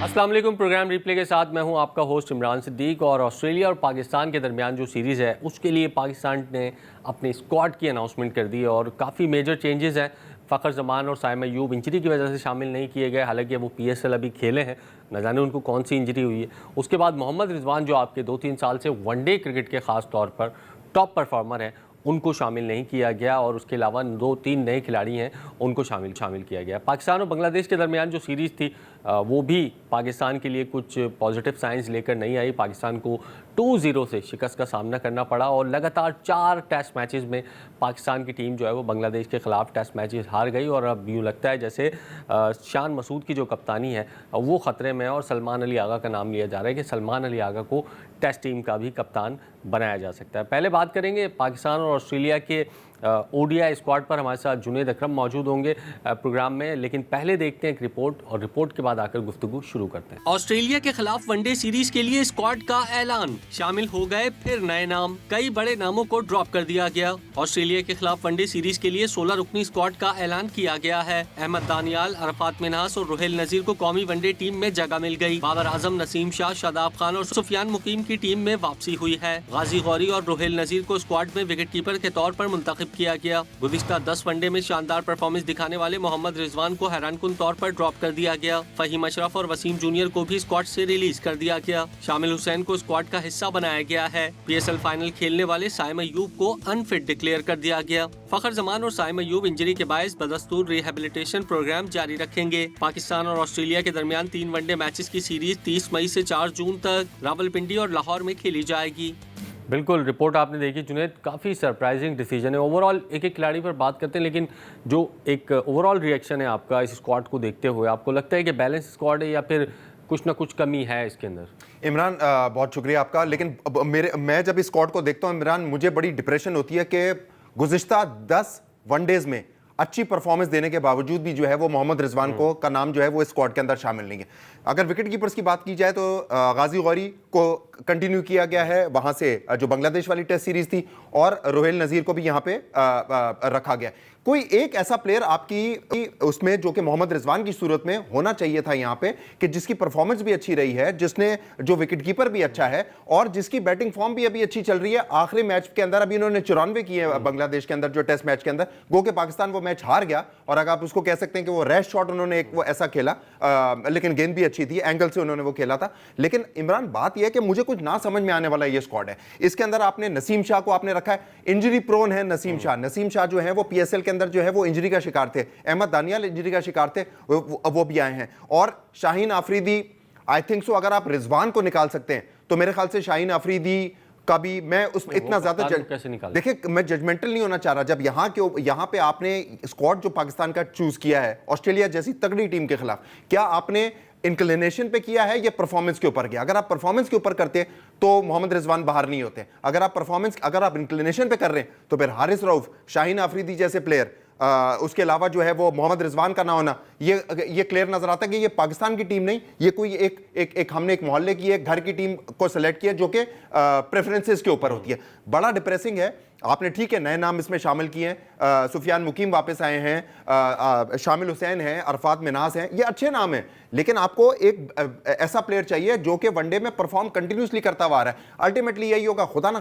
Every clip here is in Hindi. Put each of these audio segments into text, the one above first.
अस्सलाम वालेकुम। प्रोग्राम रिप्ले के साथ मैं हूं आपका होस्ट इमरान सिद्दीक। और ऑस्ट्रेलिया और पाकिस्तान के दरमियान जो सीरीज़ है उसके लिए पाकिस्तान ने अपने स्क्वाड की अनाउंसमेंट कर दी है और काफ़ी मेजर चेंजेस हैं। फ़खर जमान और साइम अय्यूब इंजरी की वजह से शामिल नहीं किए गए, हालांकि वो PSL अभी खेले हैं, न जाने उनको कौन सी इंजरी हुई है। उसके बाद मोहम्मद रिजवान जो आपके 2-3 साल से वनडे क्रिकेट के ख़ास तौर पर टॉप परफॉर्मर हैं, उनको शामिल नहीं किया गया और उसके अलावा 2-3 नए खिलाड़ी हैं, उनको शामिल किया गया। पाकिस्तान और बांग्लादेश के दरमियान जो सीरीज़ थी वो भी पाकिस्तान के लिए कुछ पॉजिटिव साइंस लेकर नहीं आई। पाकिस्तान को 2-0 से शिकस्त का सामना करना पड़ा और लगातार 4 टेस्ट मैचेस में पाकिस्तान की टीम जो है वो बांग्लादेश के ख़िलाफ़ टेस्ट मैचेस हार गई। और अब यूँ लगता है जैसे शान मसूद की जो कप्तानी है वो ख़तरे में है और सलमान अली आगा का नाम लिया जा रहा है कि सलमान अली आगा को टेस्ट टीम का भी कप्तान बनाया जा सकता है। पहले बात करेंगे पाकिस्तान और ऑस्ट्रेलिया के ODI स्क्वाड पर। हमारे साथ जुनेद अकरम मौजूद होंगे प्रोग्राम में, लेकिन पहले देखते हैं एक रिपोर्ट और रिपोर्ट के बाद आकर गुफ्तगू शुरू करते हैं। ऑस्ट्रेलिया के खिलाफ वनडे सीरीज के लिए स्क्वाड का ऐलान, शामिल हो गए फिर नए नाम, कई बड़े नामों को ड्रॉप कर दिया गया। ऑस्ट्रेलिया के खिलाफ वनडे सीरीज के लिए 16 रुकनी स्क्वाड का ऐलान किया गया है। अहमद दानियाल, अरफात मिन्हास और रुहेल नजीर को कौमी वनडे टीम में जगह मिल गई। बाबर आजम, नसीम शाह, शादाब खान और सुफियान मुकीम की टीम में वापसी हुई है। गाजी गौरी और रुहेल नजीर को स्क्वाड में विकेट कीपर के तौर पर मुंतखब किया गया। गुज़िश्ता 10 वनडे में शानदार परफॉर्मेंस दिखाने वाले मोहम्मद रिजवान को हैरानकुन तौर पर ड्रॉप कर दिया गया। फहीम अशरफ और वसीम जूनियर को भी स्क्वाड से रिलीज कर दिया गया। शामिल हुसैन को स्क्वाड का हिस्सा बनाया गया है। PSL फाइनल खेलने वाले साइम अय्यूब को अनफिट डिक्लेयर कर दिया गया। फ़खर जमान और साइम अय्यूब इंजरी के बायस बदस्तूर रिहेबिलिटेशन प्रोग्राम जारी रखेंगे। पाकिस्तान और ऑस्ट्रेलिया के दरमियान 3 वनडे मैचेस की सीरीज 30 मई से 4 जून तक रावलपिंडी और लाहौर में खेली जाएगी। बिल्कुल, रिपोर्ट आपने देखी जुनैद, काफ़ी सरप्राइजिंग डिसीजन है। ओवरऑल एक एक खिलाड़ी पर बात करते हैं, लेकिन जो एक ओवरऑल रिएक्शन है आपका इस स्क्वाड को देखते हुए, आपको लगता है कि बैलेंस स्क्वाड है या फिर कुछ ना कुछ कमी है इसके अंदर? इमरान, बहुत शुक्रिया आपका। लेकिन मैं जब इस स्क्वाड को देखता हूँ इमरान, मुझे बड़ी डिप्रेशन होती है कि गुज़िश्ता 10 वनडेज में अच्छी परफॉर्मेंस देने के बावजूद भी जो है वो मोहम्मद रिजवान को का नाम जो है वो इस स्क्वाड के अंदर शामिल नहीं है। अगर विकेट कीपर्स की बात की जाए तो गाजी गौरी को कंटिन्यू किया गया है वहां से जो बांग्लादेश वाली टेस्ट सीरीज थी, और रुहेल नजीर को भी यहां पे रखा गया। कोई एक ऐसा प्लेयर आपकी उसमें जो कि मोहम्मद रिजवान की सूरत में होना चाहिए था यहां पे, कि जिसकी परफॉर्मेंस भी अच्छी रही है, जिसने जो विकेट कीपर भी अच्छा है और जिसकी बैटिंग फॉर्म भी अभी अच्छी चल रही है। आखिरी मैच के अंदर अभी इन्होंने 94 किए बांग्लादेश के अंदर जो टेस्ट मैच के अंदर, गो के पाकिस्तान वो मैच हार गया। और अगर आप उसको कह सकते हैं कि वो रैश शॉट उन्होंने एक वो ऐसा खेला, लेकिन गेंद भी अच्छी थी, एंगल से उन्होंने वो खेला था। लेकिन इमरान, बात यह है कि मुझे कुछ ना समझ में आने वाला ये स्क्वाड है। इसके अंदर आपने नसीम शाह को आपने रखा है, इंजरी प्रोन है नसीम शाह जो है वो PSL के अंदर जो है वो इंजरी का शिकार थे। अहमद दानियाल इंजरी का शिकार थे, वो भी आए हैं। और Shaheen Afridi, I think so अगर आप रिजवान को निकाल सकते हैं तो मेरे ख्याल से शाहीन आफरीदी का भी मैं उस इतना ज्यादा देखिए, मैं जजमेंटल नहीं होना चाह रहा। जब यहाँ पे आपने स्क्वाड जो पाकिस्तान का चूज किया है ऑस्ट्रेलिया जैसी तगड़ी टीम के खिलाफ, क्या आपने इंक्लिनेशन पे किया है या परफॉर्मेंस के ऊपर किया? अगर आप परफॉर्मेंस के ऊपर करते तो मोहम्मद रिजवान बाहर नहीं होते। अगर आप इंक्लिनेशन पे कर रहे हैं तो फिर हारिस रऊफ, शाहीन आफरीदी जैसे प्लेयर, उसके अलावा जो है वो मोहम्मद रिजवान का ना होना, ये क्लियर नजर आता है कि ये पाकिस्तान की टीम नहीं, ये कोई एक हमने एक मोहल्ले की एक घर की टीम को सेलेक्ट किया जो कि प्रेफरेंसेस के ऊपर होती है। बड़ा डिप्रेसिंग है। आपने ठीक है नए नाम इसमें शामिल किए हैं, सुफियान मुकीम वापस आए हैं, शामिल हुसैन हैं, अरफात मिन्हास हैं, ये अच्छे नाम हैं। लेकिन आपको एक ऐसा प्लेयर चाहिए जो कि वनडे में परफॉर्म कंटिन्यूसली करता हुआ आ रहा है। अल्टीमेटली यही होगा, खुदा ना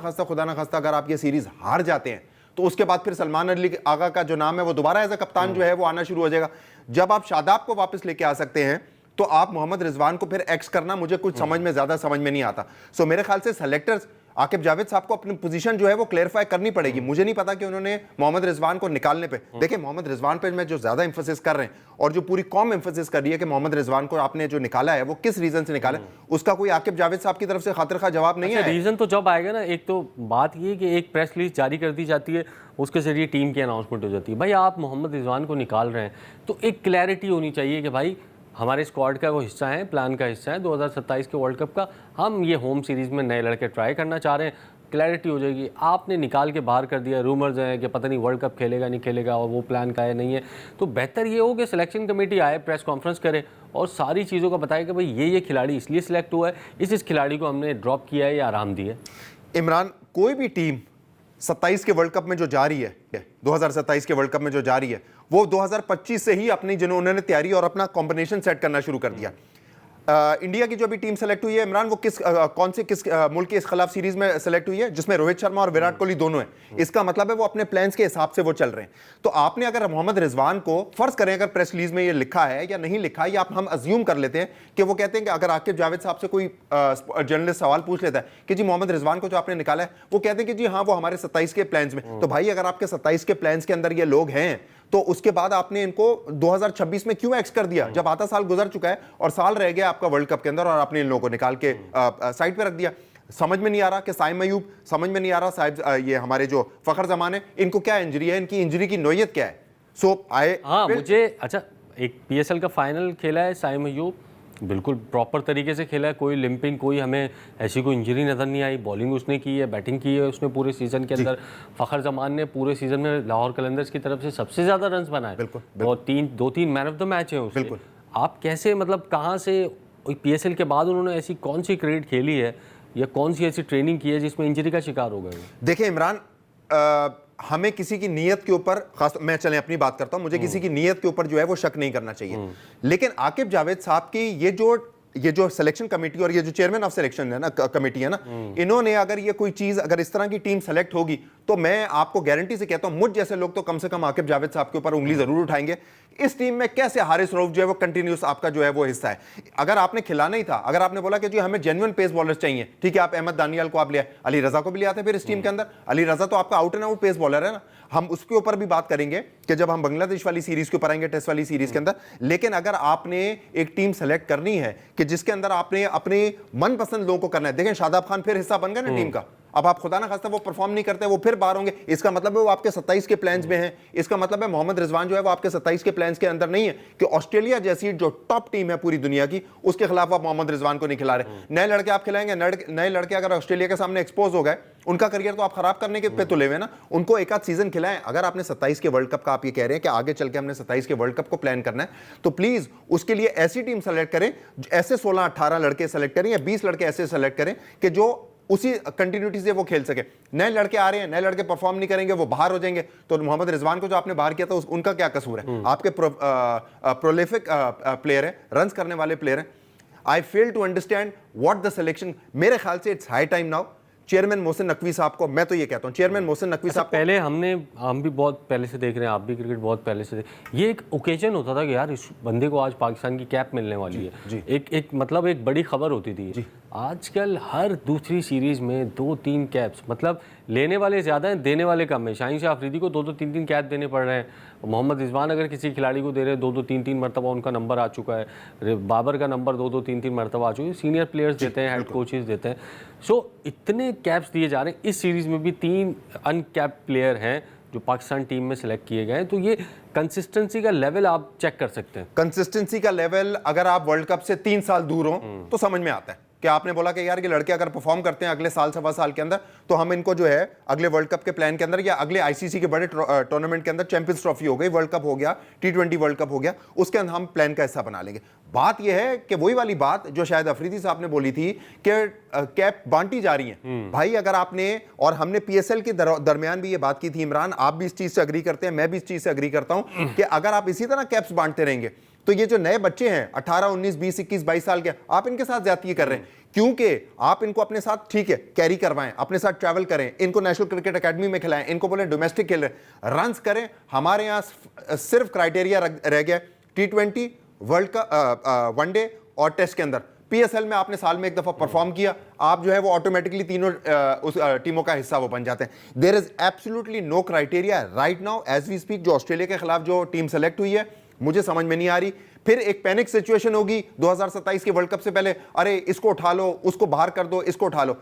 खास्ता अगर आप ये सीरीज हार जाते हैं तो उसके बाद फिर सलमान अली आगा का जो नाम है वो दोबारा एज अ कप्तान जो है वो आना शुरू हो जाएगा। जब आप शादाब को वापस लेके आ सकते हैं तो आप मोहम्मद रिजवान को फिर एक्स करना मुझे कुछ ज्यादा समझ में नहीं आता। सो मेरे ख्याल से सेलेक्टर्स आकिब जावेद साहब को अपनी पोजीशन जो है वो क्लेरिफाई करनी पड़ेगी। मुझे नहीं पता कि उन्होंने मोहम्मद रिजवान को निकालने पे, देखिए मोहम्मद रिजवान पे मैं जो ज्यादा एम्फोसिस कर रहे हैं और जो पूरी कौम एम्फोसिस कर रही है कि मोहम्मद रिजवान को आपने जो निकाला है वो किस रीजन से निकाला, उसका कोई आकिब जावेद साहब की तरफ से खातिर खा जवाब नहीं है। रीजन तो जब आएगा ना, एक तो बात ये कि एक प्रेस रिलीज जारी कर दी जाती है, उसके जरिए टीम की अनाउंसमेंट हो जाती है। भाई आप मोहम्मद रिजवान को निकाल रहे हैं तो एक क्लैरिटी होनी चाहिए कि भाई हमारे स्क्वाड का वो हिस्सा है, प्लान का हिस्सा है 2027 के वर्ल्ड कप का, हम ये होम सीरीज़ में नए लड़के ट्राई करना चाह रहे हैं, क्लैरिटी हो जाएगी। आपने निकाल के बाहर कर दिया, रूमर्स हैं कि पता नहीं वर्ल्ड कप खेलेगा नहीं खेलेगा और वो प्लान का है नहीं है, तो बेहतर ये हो कि सिलेक्शन कमेटी आए, प्रेस कॉन्फ्रेंस करे और सारी चीज़ों का बताए कि भाई ये खिलाड़ी इसलिए सिलेक्ट हुआ है, इस खिलाड़ी को हमने ड्रॉप किया है या आराम दिया है। इमरान, कोई भी टीम 27 के वर्ल्ड कप में जो जा रही है, 2027 के वर्ल्ड कप में जो जा रही है, वो 2025 से ही अपनी जिन्होंने तैयारी और अपना कॉम्बिनेशन सेट करना शुरू कर दिया। इंडिया की जो अभी टीम सेलेक्ट हुई है इमरान, वो कौन से मुल्क के खिलाफ सीरीज में सेलेक्ट हुई है, जिसमें रोहित शर्मा और विराट कोहली दोनों हैं। इसका मतलब है वो अपने प्लान्स के हिसाब से वो चल रहे हैं। तो आपने अगर मोहम्मद रिजवान को, फर्ज करें अगर प्रेस रिलीज में ये लिखा है या नहीं लिखा है, या हम अज्यूम कर लेते हैं कि वो कहते हैं कि अगर आकिब जावेद साहब से कोई जर्नलिस्ट सवाल पूछ लेता है कि जी मोहम्मद रिजवान को जो आपने निकाला है, वो कहते हैं कि जी हाँ वो हमारे 27 के प्लान्स में। तो भाई अगर आपके 27 के प्लान्स के अंदर ये लोग हैं, तो उसके बाद आपने इनको 2026 में क्यों एक्स कर दिया, जब आधा साल गुजर चुका है और साल रह गया आपका वर्ल्ड कप के अंदर, और आपने इन लोगों को निकाल के साइड पे रख दिया। समझ में नहीं आ रहा कि साइम अयूब, समझ में नहीं आ रहा साहिब ये हमारे जो फखर जमान है, इनको क्या इंजरी है, इनकी इंजरी की नोयत क्या है। मुझे अच्छा, एक पीएसएल का फाइनल खेला है साइम अयूब, बिल्कुल प्रॉपर तरीके से खेला है, कोई लिंपिंग, कोई हमें ऐसी कोई इंजरी नज़र नहीं आई। बॉलिंग उसने की है, बैटिंग की है उसने पूरे सीज़न के अंदर। फ़खर जमान ने पूरे सीज़न में लाहौर कलंदर्स की तरफ से सबसे ज़्यादा रन्स बनाए, और दो तीन मैन ऑफ द मैच है उसके। आप कैसे, मतलब कहाँ से पीएसएल के बाद उन्होंने ऐसी कौन सी क्रिकेट खेली है या कौन सी ऐसी ट्रेनिंग की है जिसमें इंजरी का शिकार हो गए? देखिए इमरान, हमें किसी की नीयत के ऊपर, खास मैं चलें अपनी बात करता हूं, मुझे किसी की नीयत के ऊपर जो है वो शक नहीं करना चाहिए। लेकिन आकिब जावेद साहब की ये जो सिलेक्शन कमेटी और ये जो चेयरमैन ऑफ सिलेक्शन है ना, कमेटी है ना, इन्होंने अगर ये कोई चीज, अगर इस तरह की टीम सेलेक्ट होगी, तो मैं आपको गारंटी से कहता हूं मुझ जैसे लोग तो कम से कम आकिब जावेद साहब के ऊपर उंगली जरूर उठाएंगे। इस टीम में कैसे हारिस रऊफ जो है वो कंटिन्यूस आपका जो है वो हिस्सा है। अगर आपने खिलाना ही था, अगर आपने बोला कि जी हमें जेन्युइन पेस बॉलर चाहिए, ठीक है, आप अहमद दानियाल को आप लिया, अली रजा को भी ले आते फिर इस टीम के अंदर। अली रजा तो आपका out and out pace bowler है ना। हम उसके ऊपर भी बात करेंगे कि जब हम बांग्लादेश वाली सीरीज के ऊपर आएंगे, टेस्ट वाली सीरीज के अंदर। लेकिन अगर आपने एक टीम सेलेक्ट करनी है कि जिसके अंदर आपने अपने मनपसंद लोगों को करना है, देखें शादाब खान फिर हिस्सा बन गया ना टीम का। अब आप खुदा ना खास्ता वो परफॉर्म नहीं करते, वो फिर बाहर होंगे, इसका मतलब है वो आपके 27 के प्लान्स में है। इसका मतलब है मोहम्मद रिजवान जो है वो आपके 27 के प्लान्स के अंदर नहीं है, कि ऑस्ट्रेलिया जैसी जो टॉप टीम है पूरी दुनिया की, उसके खिलाफ आप मोहम्मद रिजवान को नहीं खिला रहे। नए लड़के आप खिलाएंगे, नए लड़के अगर ऑस्ट्रेलिया के सामने एक्सपोज हो गए, उनका करियर तो आप खराब करने के पे तुले हुए ना। उनको एक आध सीजन खिलाएं। अगर आपने 27 के वर्ल्ड कप का, आप ये कह रहे हैं कि आगे चल के हमने 27 के वर्ल्ड कप को प्लान करना है, तो प्लीज उसके लिए ऐसी टीम सेलेक्ट करें, ऐसे 16-18 लड़के सेलेक्ट करें या 20 लड़के ऐसे सेलेक्ट करें कि जो उसी कंटिन्यूटी से वो खेल सके। नए लड़के आ रहे हैं, नए लड़के परफॉर्म नहीं करेंगे, वो बाहर हो जाएंगे। तो मोहम्मद रिजवान को जो आपने बाहर किया था, उनका क्या कसूर है? आपके प्रोलिफिक प्लेयर है, रन्स करने वाले प्लेयर हैं। I fail to understand what the selection. मेरे ख्याल से it's high time now chairman Mohsin Naqvi साहब को, मैं तो ये कहता हूं चेयरमैन मोहसिन नकवी साहब पहले हम भी बहुत पहले से देख रहे हैं, आप भी क्रिकेट बहुत पहले से ये एक ओकेजन होता था कि यार इस बंदे को आज पाकिस्तान की कैप मिलने वाली है, एक मतलब एक बड़ी खबर होती थी। आजकल हर दूसरी सीरीज में 2-3 कैप्स, मतलब लेने वाले ज़्यादा हैं, देने वाले कम है। शाहीन शाह अफरीदी को 2-3 कैप देने पड़ रहे हैं। मोहम्मद रिजवान अगर किसी खिलाड़ी को दे रहे हैं 2-3 मरतबा उनका नंबर आ चुका है। बाबर का नंबर 2-3 मरतबा आ चुका है। सीनियर प्लेयर्स देते हैं, हेड कोचेस देते हैं। सो इतने कैप्स दिए जा रहे हैं। इस सीरीज़ में भी 3 अनकैप प्लेयर हैं जो पाकिस्तान टीम में सिलेक्ट किए गए हैं। तो ये कंसिस्टेंसी का लेवल आप चेक कर सकते हैं। कंसिस्टेंसी का लेवल अगर आप वर्ल्ड कप से 3 साल दूर हो तो समझ में आता है कि आपने बोला कि यार ये लड़के अगर परफॉर्म करते हैं अगले साल सवा साल के अंदर, तो हम इनको जो है अगले वर्ल्ड कप के प्लान के अंदर या अगले आईसीसी के बड़े टूर्नामेंट के अंदर, चैंपियंस ट्रॉफी हो गई, वर्ल्ड कप हो गया, T20 वर्ल्ड कप हो गया, उसके अंदर हम प्लान का हिस्सा बना लेंगे। बात यह है कि वही वाली बात जो शायद अफरीदी साहब ने बोली थी कि कैप बांटी जा रही है। भाई अगर आपने, और हमने पीएसएल के दरमियान भी ये बात की थी इमरान, आप भी इस चीज से अग्री करते हैं, मैं भी इस चीज से अग्री करता हूं कि अगर आप इसी तरह कैप्स बांटते रहेंगे तो ये जो नए बच्चे हैं 18, 19, 20, 21, 22 साल के, आप इनके साथ ज्यादती कर रहे हैं। क्योंकि आप इनको अपने साथ, ठीक है, कैरी करवाएं, अपने साथ ट्रैवल करें, इनको नेशनल क्रिकेट एकेडमी में खिलाएं, इनको बोले डोमेस्टिक खेल रन्स करें। हमारे यहाँ सिर्फ क्राइटेरिया रह गया T20, वर्ल्ड का वनडे और टेस्ट के अंदर। पीएसएल में आपने साल में एक दफा परफॉर्म किया, आप जो है वो ऑटोमेटिकली तीनों उस टीमों का हिस्सा वो बन जाते हैं। There is absolutely no criteria right now as we speak. जो ऑस्ट्रेलिया के खिलाफ जो टीम सेलेक्ट हुई है, मुझे समझ में नहीं आ रही। फिर एक पैनिक सिचुएशन होगी 2027 के वर्ल्ड कप से पहले, अरे इसको उठा लो, उसको बाहर कर दो, इसको उठा लो।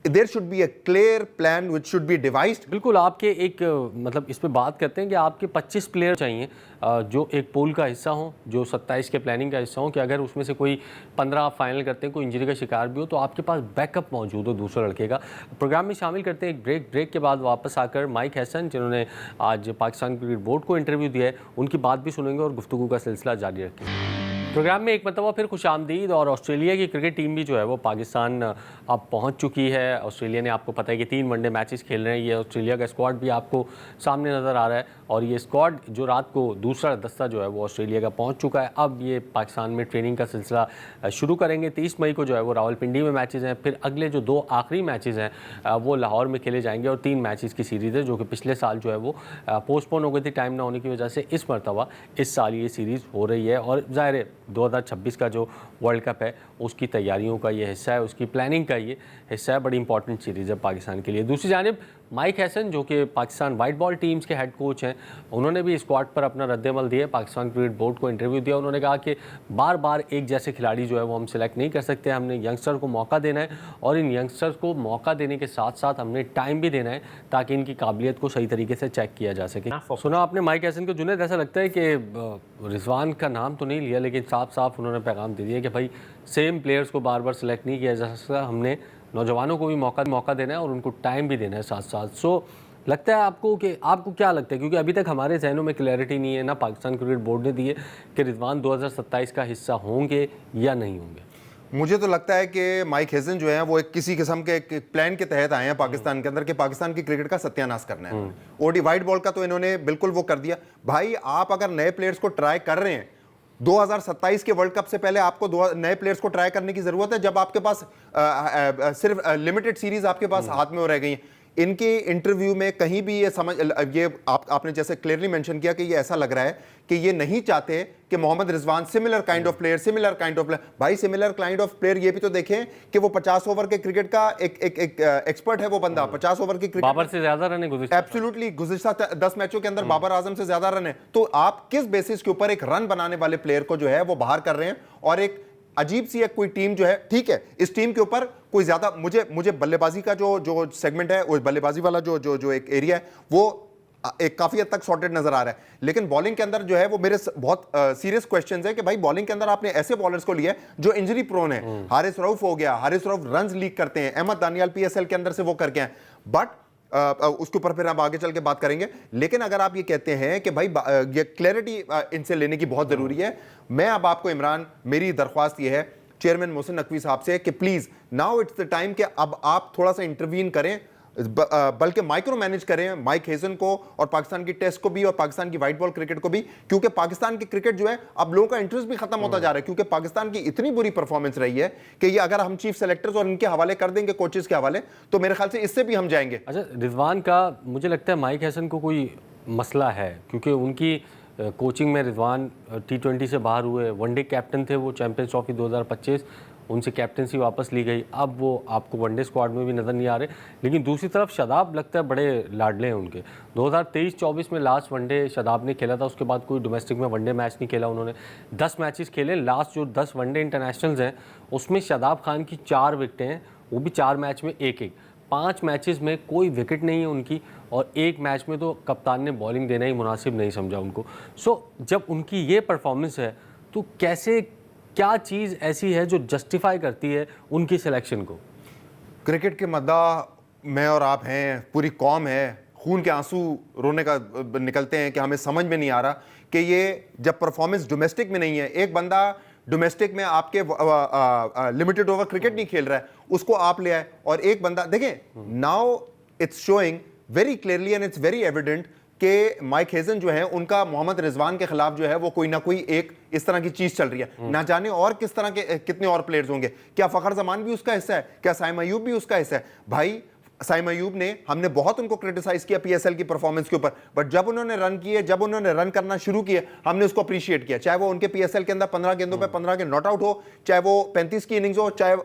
There should be a clear plan which should be devised। बिल्कुल, आपके एक मतलब इस पे बात करते हैं कि आपके 25 प्लेयर चाहिए जो एक पूल का हिस्सा हो, जो 27 के प्लानिंग का हिस्सा हो, कि अगर उसमें से कोई 15 आप फाइनल करते हैं, कोई इंजरी का शिकार भी हो, तो आपके पास बैकअप मौजूद हो दूसरे लड़के का। प्रोग्राम में शामिल करते हैं एक ब्रेक के बाद वापस आकर माइक हसन, जिन्होंने आज पाकिस्तान क्रिकेट बोर्ड को इंटरव्यू दिया है, उनकी बात भी सुनेंगे और गुफ्तगू का सिलसिला जारी रखेंगे। प्रोग्राम में एक मरतबा फिर खुशामदीद। और ऑस्ट्रेलिया की क्रिकेट टीम भी जो है वो पाकिस्तान अब पहुंच चुकी है। ऑस्ट्रेलिया ने, आपको पता है कि 3 वनडे मैचेस खेल रहे हैं। ये ऑस्ट्रेलिया का स्क्वाड भी आपको सामने नज़र आ रहा है और ये स्क्वाड जो रात को दूसरा दस्ता जो है वो ऑस्ट्रेलिया का पहुंच चुका है। अब ये पाकिस्तान में ट्रेनिंग का सिलसिला शुरू करेंगे। 30 मई को जो है वो रावलपिंडी में मैचेस हैं, फिर अगले जो 2 आखिरी मैचेस हैं वो लाहौर में खेले जाएंगे और 3 मैचेस की सीरीज़ है जो कि पिछले साल जो है वो पोस्टपोन हो गई थी टाइम ना होने की वजह से। इस मरतबा इस साल ये सीरीज़ हो रही है और ज़ाहिर है 2026 का जो वर्ल्ड कप है उसकी तैयारियों का ये हिस्सा है, उसकी प्लानिंग का ये हिस्सा है। बड़ी इंपॉर्टेंट सीरीज़ है पाकिस्तान के लिए। दूसरी जानिब माइक हैसन जो कि पाकिस्तान वाइट बॉल टीम्स के हेड कोच हैं, उन्होंने भी स्क्वाड पर अपना रद्दमल दिया। पाकिस्तान क्रिकेट बोर्ड को इंटरव्यू दिया। उन्होंने कहा कि बार बार एक जैसे खिलाड़ी जो है वो हम सिलेक्ट नहीं कर सकते, हमने यंगस्टर को मौका देना है और इन यंगस्टर्स को मौका देने के साथ साथ हमने टाइम भी देना है ताकि इनकी काबिलियत को सही तरीके से चेक किया जा सके। सुना आपने माइक हैसन को। जुनैद, ऐसा लगता है कि रिजवान का नाम तो नहीं लिया लेकिन साफ साफ उन्होंने पैगाम दे दिया कि भाई सेम प्लेयर्स को बार बार सिलेक्ट नहीं किया जा सकता, हमने नौजवानों को भी मौका देना है और उनको टाइम भी देना है साथ साथ। सो लगता है आपको कि आपको क्या लगता है, क्योंकि अभी तक हमारे जहनों में क्लैरिटी नहीं है, ना पाकिस्तान क्रिकेट बोर्ड ने दी है कि रिजवान 2027 का हिस्सा होंगे या नहीं होंगे। मुझे तो लगता है कि माइक हेजन जो है वो एक किसी किस्म के एक प्लान के तहत आए हैं पाकिस्तान के अंदर कि पाकिस्तान की क्रिकेट का सत्यानाश करना है। ओडी वाइट बॉल का तो इन्होंने बिल्कुल वो कर दिया। भाई आप अगर नए प्लेयर्स को ट्राई कर रहे हैं 2027 के वर्ल्ड कप से पहले आपको नए प्लेयर्स को ट्राई करने की जरूरत है जब आपके पास सिर्फ लिमिटेड सीरीज आपके पास हाथ में हो रह गई हैं। इनके इंटरव्यू में कहीं भी ये आपने जैसे क्लियरली मेंशन किया कि ये ऐसा लग रहा है कि ये नहीं चाहते कि Mohammad Rizwan similar kind of player भाई सिमिलर काइंड ऑफ प्लेयर ये भी तो देखें कि वो 50 ओवर के क्रिकेट का एक एक्सपर्ट है वो बंदा। 50 ओवर की क्रिकेट बाबर से ज्यादा रन है एब्सोल्युटली गुज़िश्ता 10 मैचों के अंदर बाबर आजम से ज्यादा रन है। तो आप किस बेसिस के ऊपर एक रन बनाने वाले प्लेयर को जो है वो बाहर कर रहे हैं और एक अजीब सी एक कोई टीम जो है, ठीक है इस टीम के ऊपर कोई ज्यादा मुझे बल्लेबाजी का जो सेगमेंट है, वो बल्लेबाजी वाला जो एक एरिया है वो एक काफी हद तक सॉर्टेड नजर आ रहा है। लेकिन बॉलिंग के अंदर जो है वो मेरे बहुत सीरियस क्वेश्चंस है कि भाई बॉलिंग के अंदर आपने ऐसे बॉलर्स को लिया है जो इंजरी प्रोन है। हारिस रऊफ हो गया, हारिस रऊफ रन्स लीक करते हैं, अहमद दानियाल पीएसएल के अंदर से वो करके हैं, बट उसके ऊपर फिर हम आगे चल के बात करेंगे। लेकिन अगर आप ये कहते हैं कि भाई ये क्लैरिटी इनसे लेने की बहुत जरूरी है, मैं अब आपको इमरान मेरी दरख्वास्त ये है चेयरमैन मोहसिन नकवी साहब से कि please now it's the time कि अब आप थोड़ा सा इंटरवीन करें, बल्कि माइक्रो मैनेज करें माइक हेजन को और पाकिस्तान की टेस्ट को भी और पाकिस्तान की व्हाइट बॉल क्रिकेट को भी, क्योंकि पाकिस्तान की क्रिकेट जो है अब लोगों का इंटरेस्ट भी खत्म होता जा रहा है क्योंकि पाकिस्तान की इतनी बुरी परफॉर्मेंस रही है कि ये अगर हम चीफ सेलेक्टर्स और इनके हवाले कर देंगे कोचेस के हवाले तो मेरे ख्याल से इससे भी हम जाएंगे। अच्छा, रिजवान का मुझे लगता है माइक हैसन को कोई मसला है क्योंकि उनकी कोचिंग में रिजवान T20 से बाहर हुए, वनडे कैप्टन थे वो चैंपियंस ट्रॉफी 2025, उनसे कैप्टनसी वापस ली गई, अब वो आपको वनडे स्क्वाड में भी नज़र नहीं आ रहे। लेकिन दूसरी तरफ शादाब लगता है बड़े लाडले हैं उनके। 2023-24 में लास्ट वनडे शादाब ने खेला था, उसके बाद कोई डोमेस्टिक में वनडे मैच नहीं खेला उन्होंने। 10 मैचेस खेले, लास्ट जो 10 वनडे इंटरनेशनल्स हैं उसमें शादाब खान की 4 विकेटें हैं, वो भी 4 मैच में 1-1। 5 मैचेस में कोई विकेट नहीं है उनकी और 1 मैच में तो कप्तान ने बॉलिंग देना ही मुनासिब नहीं समझा उनको। जब उनकी ये परफॉर्मेंस है तो कैसे, क्या चीज़ ऐसी है जो जस्टिफाई करती है उनकी सिलेक्शन को? क्रिकेट के मद्दा मैं और आप हैं, पूरी कौम है, खून के आंसू रोने का निकलते हैं कि हमें समझ में नहीं आ रहा कि ये जब परफॉर्मेंस डोमेस्टिक में नहीं है, एक बंदा डोमेस्टिक में आपके लिमिटेड ओवर क्रिकेट नहीं खेल रहा है उसको आप ले आए और एक बंदा देखें, now it's showing very clearly and it's very evident कि माइक हेजन जो है उनका मोहम्मद रिजवान के खिलाफ जो है वो कोई ना कोई एक इस तरह की चीज चल रही है। ना जाने और किस तरह के कितने और प्लेयर्स होंगे, क्या फखर जमान भी उसका हिस्सा है, क्या साइम अयूब भी उसका हिस्सा है। भाई साइम अयूब ने, हमने बहुत उनको क्रिटिसाइज किया पीएसएल की परफॉर्मेंस के ऊपर, बट जब उन्होंने रन किए, जब उन्होंने रन करना शुरू किए, हमने उसको अप्रिशिएट किया, चाहे वो उनके पीएसएल के अंदर 15 गेंदों पे 15 के नॉट आउट हो, चाहे वो 35 की इनिंग्स हो, चाहे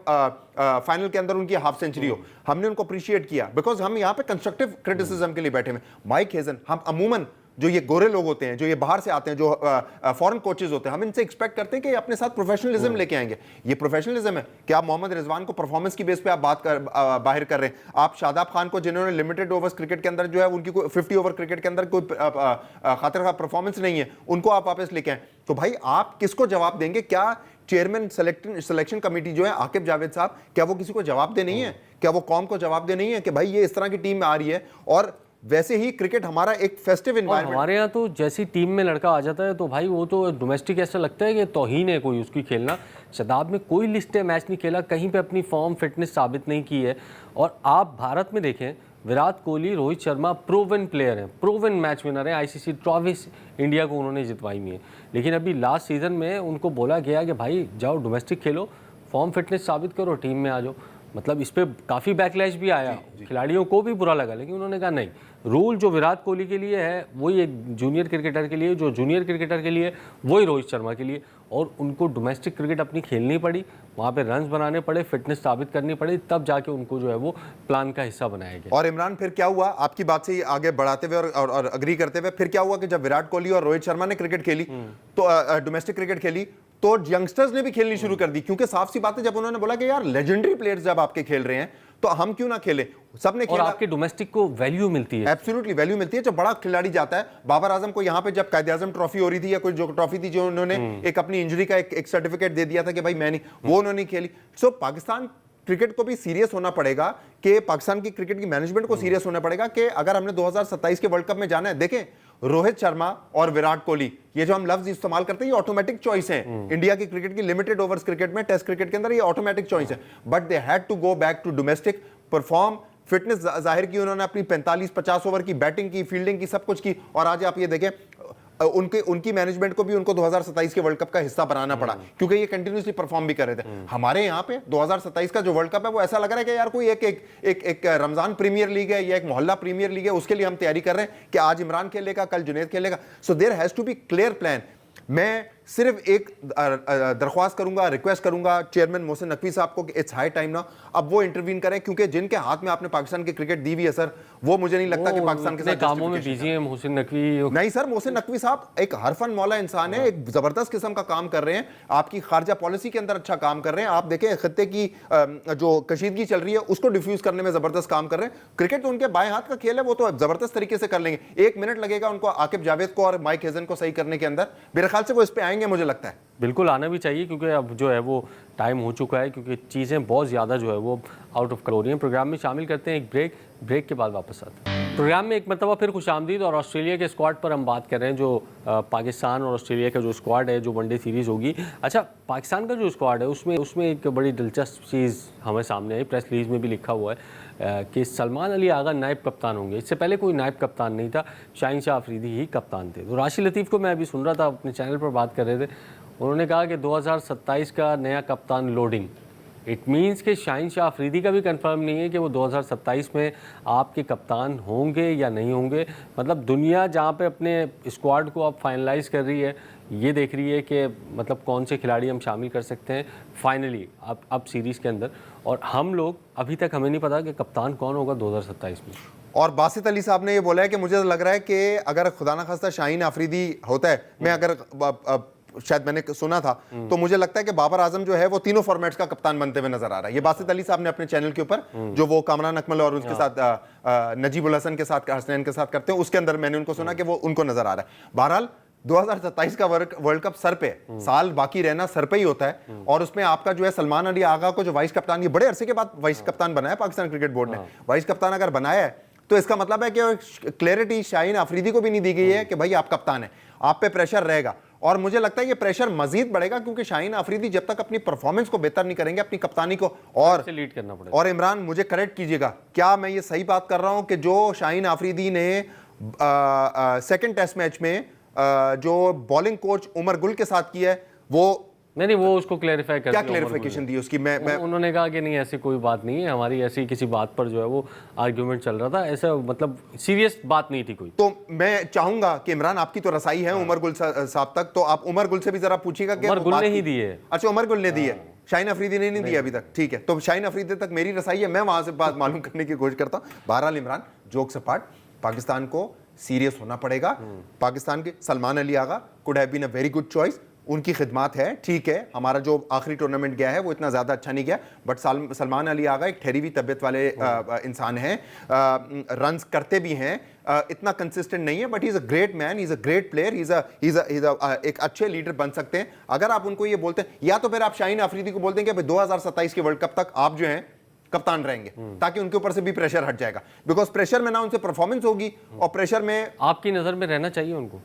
फाइनल के अंदर उनकी हाफ सेंचुरी हो, हमने उनको अप्रिशिएट किया बिकॉज हम यहाँ पे कंस्ट्रक्टिव क्रिटिसिज्म के लिए बैठे हैं। माइक हेजन, हम अमूमन जो ये गोरे लोग होते हैं, जो ये बाहर से आते हैं, जो फॉरेन कोचेज होते हैं, हम इनसे एक्सपेक्ट करते हैं कि अपने साथ प्रोफेशनलिज्म लेके आएंगे। ये प्रोफेशनलिज्म है कि आप मोहम्मद रिजवान को परफॉर्मेंस की बेस पे आप बाहर कर रहे हैं, आप शादाब खान को जिन्होंने लिमिटेड ओवर्स क्रिकेट के अंदर जो है उनकी कोई 50 ओवर क्रिकेट के अंदर कोई खातिर का परफॉर्मेंस नहीं है, उनको आप वापस लेके आए, तो भाई आप किसको जवाब देंगे? क्या चेयरमैन सिलेक्शन कमेटी जो है आकिब जावेद साहब, क्या वो किसी को जवाब दे नहीं है? क्या वो कौम को जवाब दे नहीं है कि भाई ये इस तरह की टीम आ रही है? और वैसे ही क्रिकेट हमारा एक फेस्टिव और एनवायरनमेंट। हमारे यहाँ तो जैसी टीम में लड़का आ जाता है तो भाई वो तो डोमेस्टिक ऐसा लगता है कि तौहीन है कोई उसकी खेलना। शदाब ने कोई लिस्ट मैच नहीं खेला, कहीं पे अपनी फॉर्म फिटनेस साबित नहीं की है। और आप भारत में देखें, विराट कोहली, रोहित शर्मा प्रोवन प्लेयर हैं, प्रोवन मैच विनर हैं, आईसीसी ट्रॉफीज इंडिया को उन्होंने जितवाई हुई है। लेकिन अभी लास्ट सीजन में उनको बोला गया कि भाई जाओ डोमेस्टिक खेलो, फॉर्म फिटनेस साबित करो, टीम में आ जाओ। मतलब इस पर काफ़ी बैकलैश भी आया, खिलाड़ियों को भी बुरा लगा, लेकिन उन्होंने कहा नहीं, रूल जो विराट कोहली के लिए है वही एक जूनियर क्रिकेटर के लिए, जो जूनियर क्रिकेटर के लिए वही रोहित शर्मा के लिए। और उनको डोमेस्टिक क्रिकेट अपनी खेलनी पड़ी, वहाँ पे रन्स बनाने पड़े, फिटनेस साबित करनी पड़ी, तब जाके उनको जो है वो प्लान का हिस्सा बनाया गया। और इमरान फिर क्या हुआ, आपकी बात से आगे बढ़ाते हुए और अग्री करते हुए, फिर क्या हुआ कि जब विराट कोहली और रोहित शर्मा ने क्रिकेट खेली, तो डोमेस्टिक क्रिकेट खेली, तो यंगस्टर्स ने भी खेलनी शुरू कर दी। क्योंकि साफ सी बात है, जब उन्होंने बोला कि यार लेजेंडरी प्लेयर्स जब आपके खेल रहे हैं तो हम क्यों ना खेलें, सबने खेला। और आपके डोमेस्टिक को वैल्यू मिलती है, एब्सोल्युटली वैल्यू मिलती है। जब बड़ा खिलाड़ी जाता है, बाबर आजम को यहाँ पे जब कायदे आजम ट्रॉफी हो रही थी या कोई जो ट्रॉफी थी, जो उन्होंने एक अपनी इंजरी का एक सर्टिफिकेट दे दिया था कि भाई मैं नहीं, वो उन्होंने खेली। सो पाकिस्तान क्रिकेट को भी सीरियस होना पड़ेगा, कि पाकिस्तान की क्रिकेट की मैनेजमेंट को सीरियस होना पड़ेगा कि अगर हमने 2027 के वर्ल्ड कप में जाना है। देखें, रोहित शर्मा और विराट कोहली, ये जो हम लफ्ज इस्तेमाल करते हैं, ये ऑटोमेटिक चॉइस है इंडिया की क्रिकेट की लिमिटेड ओवर्स क्रिकेट में, टेस्ट क्रिकेट के अंदर ये ऑटोमेटिक चॉइस है। But they had to go back to domestic, perform, fitness जाहिर की उन्होंने, अपनी 45-50 ओवर की बैटिंग की, फील्डिंग की, सब कुछ की। और आज आप ये देखें, उनकी मैनेजमेंट को भी उनको 2027 के वर्ल्ड कप का हिस्सा बनाना पड़ा, क्योंकि ये कंटिन्यूसली परफॉर्म भी कर रहे थे। हमारे यहाँ पे 2027 का जो वर्ल्ड कप है वो ऐसा लग रहा है कि यार कोई एक रमजान प्रीमियर लीग है या एक मोहल्ला प्रीमियर लीग है, उसके लिए हम तैयारी कर रहे हैं कि आज इमरान खेलेगा, कल जुनैद खेलेगा। So there has to be clear plan. मैं सिर्फ एक दरख्वास्त करूंगा, रिक्वेस्ट करूंगा चेयरमैन मोहसिन नकवी साहब को कि इट्स हाई टाइम ना अब वो इंटरवीन करें, क्योंकि जिनके हाथ में आपने पाकिस्तान की क्रिकेट दी हुई है सर, वो मुझे नहीं लगता कि पाकिस्तान के साथ कामों में बिजी है मोहसिन नकवी। नहीं सर, मोहसिन नकवी साहब एक हरफन मौला इंसान है, एक जबरदस्त किस्म का काम कर रहे हैं, आपकी खारजा पॉलिसी के अंदर अच्छा काम कर रहे हैं। आप देखें खत्ते की जो कशीदगी चल रही है उसको डिफ्यूज करने में जबरदस्त काम कर रहे हैं। क्रिकेट तो उनके बाएं हाथ का खेल है, वो तो जबरदस्त तरीके से कर लेंगे। 1 मिनट लगेगा उनको आकिब जावेद को और माइक हेजन को सही करने के अंदर, मेरे ख्याल से वो इस पे आएंगे, मुझे लगता है। बिल्कुल आना भी चाहिए, क्योंकि अब जो है वो टाइम हो चुका है, क्योंकि चीज़ें बहुत ज़्यादा जो है वो आउट ऑफ हो रही हैं। प्रोग्राम में शामिल करते हैं एक ब्रेक के बाद वापस आते हैं। प्रोग्राम में एक मरतबा फिर खुशामदीद, और ऑस्ट्रेलिया के स्क्वाड पर हम बात कर रहे हैं, जो पाकिस्तान और ऑस्ट्रेलिया का जो स्क्वाड है, जो वनडे सीरीज़ होगी। अच्छा, पाकिस्तान का जो स्क्वाड है उसमें एक बड़ी दिलचस्प चीज़ हमें सामने आई, प्रेस रिलीज में भी लिखा हुआ है कि सलमान अली आगा नायब कप्तान होंगे। इससे पहले कोई नायब कप्तान नहीं था, शाहीन शाह अफरीदी ही कप्तान थे। तो राशिद लतीफ़ को मैं अभी सुन रहा था, अपने चैनल पर बात कर रहे थे, उन्होंने कहा कि 2027 का नया कप्तान लोडिंग, इट मीन्स कि शाहीन शाह अफरीदी का भी कंफर्म नहीं है कि वो 2027 में आपके कप्तान होंगे या नहीं होंगे। मतलब दुनिया जहाँ पे अपने स्क्वाड को अब फाइनलाइज कर रही है, ये देख रही है कि मतलब कौन से खिलाड़ी हम शामिल कर सकते हैं फाइनली अब सीरीज़ के अंदर, और हम लोग अभी तक हमें नहीं पता कि कप्तान कौन होगा 2027 में। और बासित अली साहब ने ये बोला है कि मुझे लग रहा है कि अगर खुदा ना खास्ता शाहीन अफरीदी होता है, मैं अगर शायद मैंने सुना था, तो मुझे लगता है कि बाबर आजम जो है वो तीनों फॉर्मेट्स का कप्तान बनते हुए नजर आ रहा है। ये बासित अली साहब ने अपने चैनल के ऊपर जो वो कामरान अकमल और उसके साथ नजीबुल हसन के साथ, हसनैन के साथ करते हैं, उसके अंदर मैंने उनको सुना कि वो उनको नजर आ रहा है। बहरहाल 2027 का वर्ल्ड कप सर पे, साल बाकी रहना सर पे ही होता है, और उसमें आपका जो है सलमान अली आगा को जो वाइस कप्तान, ये बड़े अरसे के बाद वाइस कप्तान बनाया पाकिस्तान क्रिकेट बोर्ड ने। वाइस कप्तान अगर बनाया है तो इसका मतलब है कि क्लैरिटी शाहीन अफरीदी को भी नहीं दी गई है कि भाई आप कप्तान है, आप पे प्रेशर रहेगा। और मुझे लगता है ये प्रेशर मजीद बढ़ेगा, क्योंकि शाहीन अफरीदी जब तक अपनी परफॉर्मेंस को बेहतर नहीं करेंगे, अपनी कप्तानी को और लीड करना पड़ेगा। और इमरान मुझे करेक्ट कीजिएगा, क्या मैं ये सही बात कर रहा हूं कि जो शाहीन अफरीदी ने सेकंड टेस्ट मैच में जो बॉलिंग कोच उमर गुल के साथ किया है, वो नहीं वो उसको क्लैरिफाई कर क्या क्लैरिफिकेशन दी उसकी? मैं उन्होंने कहा कि नहीं ऐसी कोई बात नहीं है, हमारी ऐसी किसी बात पर जो है वो आर्ग्यूमेंट चल रहा था, ऐसा मतलब सीरियस बात नहीं थी कोई। तो मैं चाहूंगा कि इमरान आपकी तो रसाई है उमर गुल साहब तक, तो आप उमर गुल से भी जरा पूछिएगा कि उमर गुल ने ही दी है। अच्छा, उमर गुल ने दी है, शाहीन अफरीदी ने नहीं दिया अभी तक। ठीक है, तो शाहीन अफरीदी तक मेरी रसाई है, मैं वहां से बात मालूम करने की कोशिश करता हूं। बहरहाल इमरान, जोक्स अपार्ट, पाकिस्तान को सीरियस होना पड़ेगा। पाकिस्तान के Salman Ali Agha could have been a very good choice, उनकी खिदमात है, ठीक है। हमारा जो आखिरी टूर्नामेंट गया है वो इतना ज़्यादा अच्छा नहीं गया, बट सलमान अली आगा एक ठहरी हुई तबीयत वाले इंसान हैं, रन्स करते भी हैं, इतना कंसिस्टेंट नहीं है, but he is a great man, he is a great player, he is एक अच्छे लीडर बन सकते हैं। अगर आप उनको ये बोलते हैं, या तो फिर आप शाहीन अफरीदी को बोलते हैं कि 2027 के वर्ल्ड कप तक आप जो हैं कप्तान रहेंगे, ताकि उनके ऊपर से भी प्रेशर हट जाएगा, बिकॉज प्रेशर में ना उनसे परफॉर्मेंस होगी और प्रेशर में आपकी नज़र में रहना चाहिए उनको।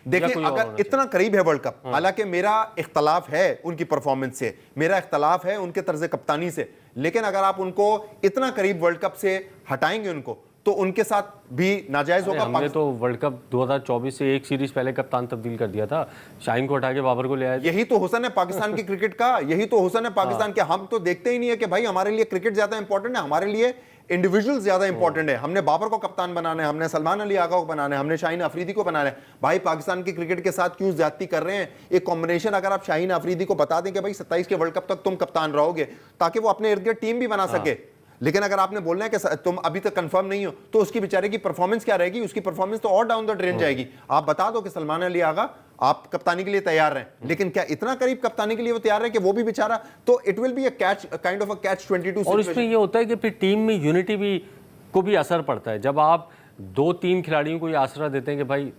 देखिए अगर इतना करीब है वर्ल्ड कप, हालांकि मेरा इख्तलाफ है उनकी परफॉर्मेंस से, मेरा इख्तलाफ है उनके तर्ज कप्तानी से, लेकिन अगर आप उनको इतना करीब वर्ल्ड कप से हटाएंगे उनको, तो उनके साथ भी नाजायज होगा। हमने तो वर्ल्ड कप 2024 से एक सीरीज पहले कप्तान तब्दील कर दिया था, शाहीन को हटा के बाबर को ले आए। यही तो हुसन है पाकिस्तान की क्रिकेट का, यही तो हुसन है पाकिस्तान के। हम तो देखते ही नहीं है कि भाई हमारे लिए क्रिकेट ज्यादा इंपॉर्टेंट है, हमारे लिए इंडिविजुअल ज्यादा इंपॉर्टेंट है। हमने बाबर को कप्तान बनाना है, हमने सलमान अली आगा को बनाना है, हमने शाहीन अफरीदी को बनाना है। भाई पाकिस्तान की क्रिकेट के साथ क्यों ज्यादती कर रहे हैं? एक कॉम्बिनेशन अगर आप शाहीन अफरीदी को बता दें कि भाई 27 के वर्ल्ड कप तक तुम कप्तान रहोगे, ताकि वो अपने इर्द गिर्द टीम भी बना सके, लेकिन अगर आपने बोलना है कि तुम अभी तक कंफर्म नहीं हो, तो उसकी बेचारे की परफॉर्मेंस क्या रहेगी? उसकी परफॉर्मेंस तो और डाउन द ड्रेन जाएगी। आप बता दो कि सलमान अली आगा आप कप्तानी के लिए तैयार हैं, लेकिन क्या इतना करीब कप्तानी के लिए वो तैयार है कि वो भी बेचारा, तो it will be a catch, kind of a catch 22। और इसमें ये होता है कि फिर टीम में यूनिटी भी को भी असर पड़ता है। जब आप 2-3 खिलाड़ियों को ये आसरा देते हैं कि भाई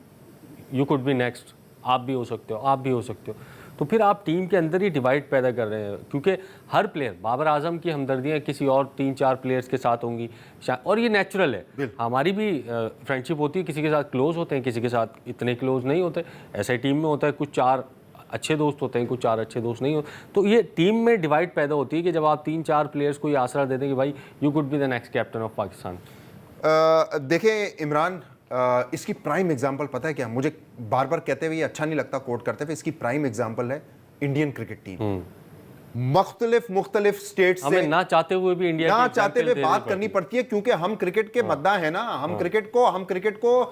यू कुड बी नेक्स्ट, आप भी हो सकते हो, आप भी हो सकते हो, तो फिर आप टीम के अंदर ही डिवाइड पैदा कर रहे हैं, क्योंकि हर प्लेयर, बाबर आजम की हमदर्दियाँ किसी और 3-4 प्लेयर्स के साथ होंगी, और ये नेचुरल है। हमारी भी फ्रेंडशिप होती है, किसी के साथ क्लोज होते हैं, किसी के साथ इतने क्लोज नहीं होते। ऐसे टीम में होता है, कुछ 4 अच्छे दोस्त होते हैं, कुछ 4 अच्छे दोस्त नहीं होते। तो ये टीम में डिवाइड पैदा होती है कि जब आप 3-4 प्लेयर्स को ये आसरा देते हैं कि भाई you could be the next captain of Pakistan. देखें इमरान, इसकी प्राइम एग्जांपल पता है क्या? मुझे बार बार कहते हुए अच्छा नहीं लगता कोट करते हुए, इसकी प्राइम एग्जांपल है इंडियन क्रिकेट टीम। मुख्तलिफ स्टेट से ना चाहते हुए भी इंडिया ना चाहते हुए बात करनी पड़ती है, क्योंकि हम क्रिकेट के मद्दा है ना, हम क्रिकेट को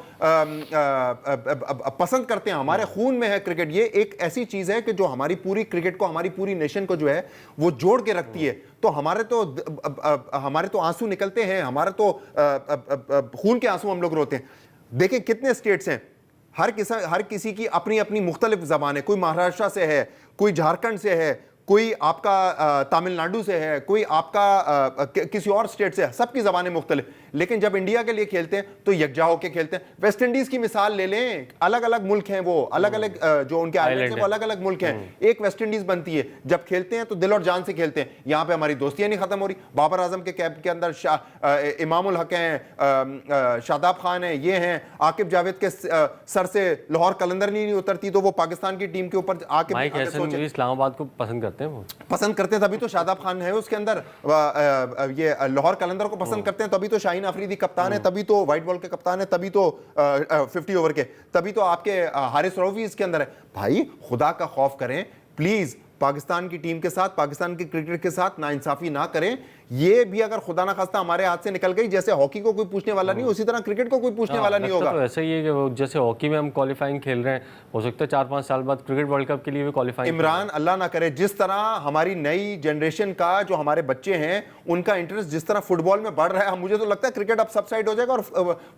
पसंद करते हैं, हमारे खून में है क्रिकेट। ये एक ऐसी चीज है कि जो हमारी पूरी क्रिकेट को, हमारी पूरी नेशन को जो है वो जोड़ के रखती है। तो हमारे तो आंसू निकलते हैं, हमारे तो खून के आंसू हम लोग रोते हैं। देखें कितने स्टेट्स हैं, हर किसी की अपनी अपनी मुख्तलिफ जबान है। कोई महाराष्ट्र से है, कोई झारखंड से है, कोई आपका तमिलनाडु से है, कोई आपका किसी और स्टेट से है, सबकी ज़बानें मुख्तलिफ। लेकिन जब इंडिया के लिए खेलते हैं तो यकजा होकर खेलते हैं। वेस्ट इंडीज़ की मिसाल ले लें, अलग अलग मुल्क हैं वो, अलग अलग जो उनके आइलैंड्स हैं वो अलग अलग मुल्क हैं, एक वेस्ट इंडीज़ बनती है। जब खेलते हैं तो दिल और जान से खेलते हैं। यहाँ पे हमारी दोस्तियाँ नहीं ख़त्म हो रही। बाबर आजम के कैंप के अंदर इमामुल हक हैं, शादाब खान हैं, ये हैं, आकिब जावेद के सर से लाहौर कलंदर नहीं उतरती तो वो पाकिस्तान की टीम के ऊपर आके इस्लामाबाद को पसंद करते हैं, वो पसंद करते हैं, तभी तो शादाब खान है उसके अंदर। ये लाहौर कलंदर को पसंद करते हैं, तभी तो शाहीन अफरीदी कप्तान है, तभी तो वाइट बॉल के कप्तान है, तभी तो 50 ओवर के, तभी तो आपके हारिस रऊफी इसके अंदर है। भाई खुदा का खौफ करें प्लीज, पाकिस्तान की टीम के साथ, पाकिस्तान की क्रिकेट के साथ नाइंसाफी ना करें। ये भी अगर खुदा ना खास्ता हमारे हाथ से निकल गई, जैसे हॉकी को कोई पूछने वाला नहीं, उसी तरह क्रिकेट को कोई पूछने वाला नहीं होगा। तो ऐसा ही है कि जैसे हॉकी में हम क्वालिफाइंग खेल रहे हैं, हो सकता है 4-5 साल बाद क्रिकेट वर्ल्ड कप के लिए भी क्वालिफाइंग। इमरान अल्लाह ना करे, जिस तरह हमारी नई जनरेशन का, जो हमारे बच्चे हैं, उनका इंटरेस्ट जिस तरह फुटबॉल में बढ़ रहा है, मुझे तो लगता है क्रिकेट अब सबसाइड हो जाएगा और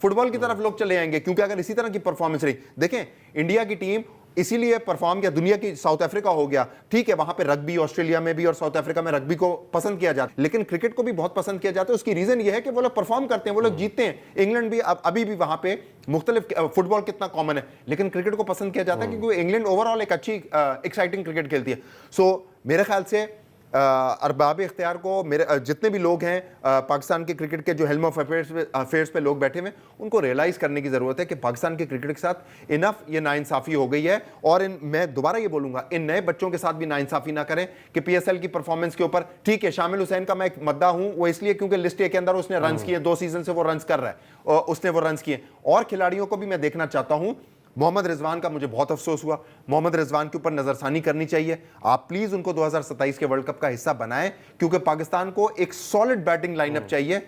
फुटबॉल की तरफ लोग चले जाएंगे। क्योंकि अगर इसी तरह की परफॉर्मेंस रही, देखें इंडिया की टीम इसीलिए परफॉर्म किया, दुनिया की साउथ अफ्रीका हो गया, ठीक है, वहां पे रग्बी ऑस्ट्रेलिया में भी और साउथ अफ्रीका में रग्बी को पसंद किया जाता है, लेकिन क्रिकेट को भी बहुत पसंद किया जाता है। उसकी रीजन ये है कि वो लोग परफॉर्म करते हैं, वो लोग जीतते हैं। इंग्लैंड भी अभी भी वहां पे मुख्तलिफ, फुटबॉल कितना कॉमन है, लेकिन क्रिकेट को पसंद किया जाता है क्योंकि इंग्लैंड ओवरऑल एक अच्छी एक्साइटिंग क्रिकेट खेलती है। सो मेरे ख्याल से अरबाब इख्तियार को, मेरे जितने भी लोग हैं पाकिस्तान के क्रिकेट के जो हेल्म ऑफ अफेयर्स पे लोग बैठे हुए, उनको रियलाइज़ करने की ज़रूरत है कि पाकिस्तान के क्रिकेट के साथ इनफ ये नाइंसाफ़ी हो गई है। और मैं दोबारा ये बोलूँगा, इन नए बच्चों के साथ भी नाइंसाफ़ी ना करें कि PSL की परफॉर्मेंस के ऊपर, ठीक है, शामिल हुसैन का मैं एक मद्दा हूँ, वो इसलिए क्योंकि लिस्ट ए के अंदर उसने रन्स किए, 2 सीजन से वो रन्स कर रहा है, और उसने वो रन्स किए। और खिलाड़ियों को भी मैं देखना चाहता हूँ। मोहम्मद रिजवान का मुझे बहुत अफसोस हुआ, मोहम्मद रिजवान के ऊपर नजरसानी करनी चाहिए। आप प्लीज उनको 2027 के वर्ल्ड कप का हिस्सा बनाएं, क्योंकि पाकिस्तान को एक सॉलिड बैटिंग लाइनअप चाहिए,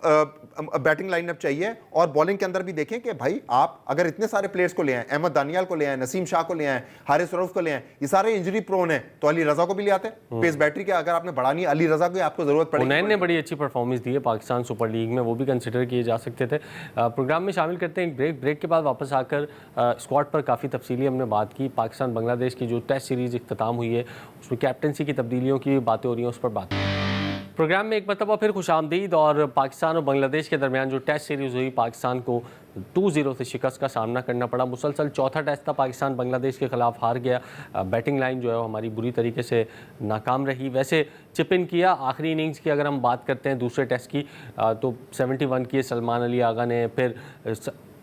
बैटिंग लाइनअप चाहिए। और बॉलिंग के अंदर भी देखें कि भाई आप अगर इतने सारे प्लेयर्स को ले आए, अहमद दानियाल को ले आए, नसीम शाह को ले आए, हारिस रऊफ को ले आए, ये सारे इंजरी प्रोन है, तो अली रजा को भी ले आते हैं। पेस बैटरी के अगर आपने बढ़ानी है, अली रजा को आपको जरूरत पड़ेगी। हुनैन ने बड़ी अच्छी परफॉर्मेंस दी है पाकिस्तान सुपर लीग में, वो भी कंसिडर किए जा सकते थे। प्रोग्राम में शामिल करते हैं ब्रेक के बाद वापस आकर स्क्वाड पर काफ़ी तफसीली हमने बात की। पाकिस्तान बांग्लादेश की जो टेस्ट सीरीज़ इख्तिताम हुई है, उसमें कैप्टनसी की तब्दीलियों की बातें हो रही हैं, उस पर बात। प्रोग्राम में एक मरतबा फिर खुशामदीद। और पाकिस्तान और बांग्लादेश के दरमियान जो टेस्ट सीरीज़ हुई, पाकिस्तान को 2-0 से शिकस्त का सामना करना पड़ा। मुसलसल चौथा टेस्ट था, पाकिस्तान बांग्लादेश के खिलाफ हार गया। बैटिंग लाइन जो है वो हमारी बुरी तरीके से नाकाम रही। वैसे चिप इन किया आखिरी इनिंग्स की अगर हम बात करते हैं दूसरे टेस्ट की, तो 71 किए सलमान अली आगा ने, फिर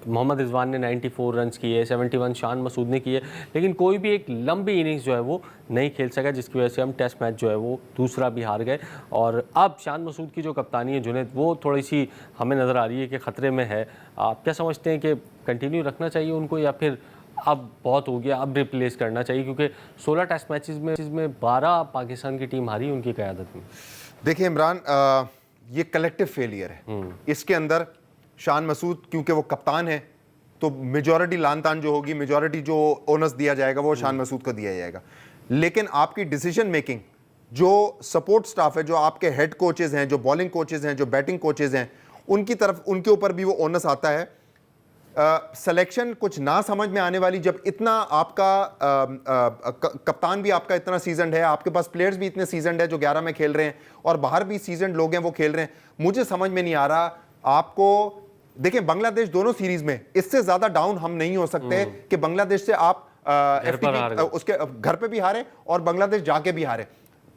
मोहम्मद रिजवान ने 94 रन्स किए, 71 शान मसूद ने किए, लेकिन कोई भी एक लंबी इनिंग्स जो है वो नहीं खेल सका, जिसकी वजह से हम टेस्ट मैच जो है वो दूसरा भी हार गए। और अब शान मसूद की जो कप्तानी है जुनैद, वो थोड़ी सी हमें नज़र आ रही है कि ख़तरे में है। आप क्या समझते हैं कि कंटिन्यू रखना चाहिए उनको, या फिर अब बहुत हो गया, अब रिप्लेस करना चाहिए? क्योंकि 16 टेस्ट मैचेस में 12 पाकिस्तान की टीम हारी उनकी क़यादत में। देखिए इमरान, ये कलेक्टिव फेलियर है। इसके अंदर शान मसूद क्योंकि वो कप्तान है, तो मेजॉरिटी लान तान जो होगी, मेजॉरिटी जो ओनस दिया जाएगा वो शान मसूद को दिया जाएगा। लेकिन आपकी डिसीजन मेकिंग, जो सपोर्ट स्टाफ है, जो आपके हेड कोचेज हैं, जो बॉलिंग कोचेज हैं, जो बैटिंग कोचेज हैं, उनकी तरफ, उनके ऊपर भी वो ओनस आता है। सिलेक्शन कुछ ना समझ में आने वाली, जब इतना आपका कप्तान भी आपका इतना सीजनड है, आपके पास प्लेयर्स भी इतने सीजनड है जो 11 में खेल रहे हैं, और बाहर भी सीजनड लोग हैं वो खेल रहे हैं। मुझे समझ में नहीं आ रहा। आपको देखिए, बांग्लादेश दोनों सीरीज में इससे ज्यादा डाउन हम नहीं हो सकते कि बांग्लादेश से आप उसके घर पे भी हारे और बांग्लादेश जाके भी हारे।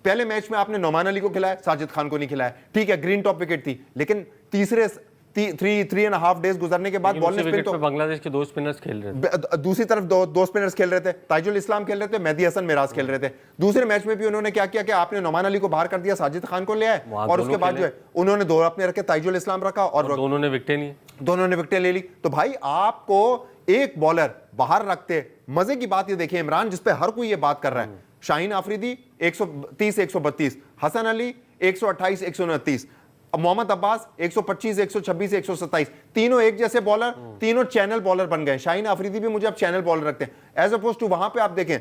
पहले मैच में आपने नोमान अली को खिलाया, साजिद खान को नहीं खिलाया, ठीक है, ग्रीन टॉप विकेट थी, लेकिन तीसरे 3.5 डेज गुजरने के बाद बॉल ने स्पिन, तो बांग्लादेश के 2 स्पिनर्स खेल रहे थे, दूसरी तरफ दो स्पिनर्स खेल रहे थे, ताइजुल इस्लाम खेल रहे थे, मेहदी हसन मिराज खेल रहे थे। दूसरे मैच में भी उन्होंने क्या किया कि आपने नोमान अली को बाहर कर दिया, साजिद खान को ले आए, और उसके बाद जो है उन्होंने 2 अपने रखे, ताइजुल इस्लाम रखा, और दोनों ने विकेटें ले ली। तो भाई आपको एक बॉलर बाहर रखते, मजे की बात ये देखिए इमरान, जिसपे हर कोई ये बात कर रहा है, शाहीन आफरीदी 130 132, हसन अली 128 129, मोहम्मद अब्बास 125 126 127, तीनों एक जैसे बॉलर, तीनों चैनल बॉलर बन गए। शाहीन आफरीदी भी मुझे अब चैनल बॉलर रखते हैं, एज अपोज टू वहां पे आप देखें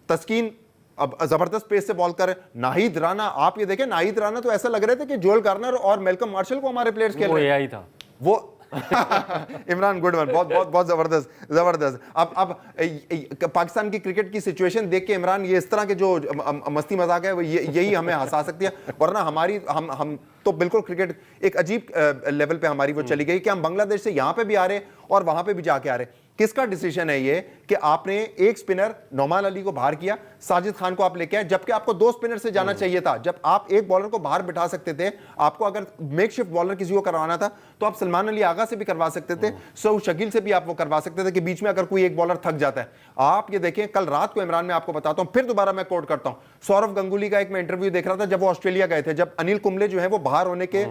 तस्कीन अब जबरदस्त पेस से बॉल कर, नाहिद राना, आप ये देखें, नाहिद राना तो ऐसा लग रहे थे कि जोएल गार्नर और मेलकम मार्शल को हमारे प्लेयर्स खेल रहे हैं। था वो इमरान गुड वन, बहुत बहुत बहुत जबरदस्त। अब पाकिस्तान की क्रिकेट की सिचुएशन देख के इमरान, ये इस तरह के जो मस्ती मजाक है, यही हमें हंसा सकती है, वरना हमारी हम तो बिल्कुल क्रिकेट एक अजीब लेवल पे हमारी वो चली गई कि हम बांग्लादेश से यहां पे भी आ रहे और वहां पे भी जाके आ रहे। किसका डिसीजन है ये कि आपने एक स्पिनर नोमान अली को बाहर किया, साजिद खान को आप लेके आए, जबकि आपको 2 स्पिनर से जाना चाहिए था। जब आप एक बॉलर को बाहर बिठा सकते थे, आपको अगर मेकशिफ्ट बॉलर किसी को करवाना था तो आप सलमान अली आगा से भी करवा सकते थे, सऊद शकील से भी आप वो करवा सकते थे कि बीच में अगर कोई एक बॉलर थक जाता है। आप ये देखें, कल रात को इमरान, मैं आपको बताता हूं, फिर दोबारा मैं कोट करता हूं, सौरव गंगुली का एक मैं इंटरव्यू देख रहा था जब वो ऑस्ट्रेलिया गए थे, जब अनिल कुंबले जो है वो बाहर होने के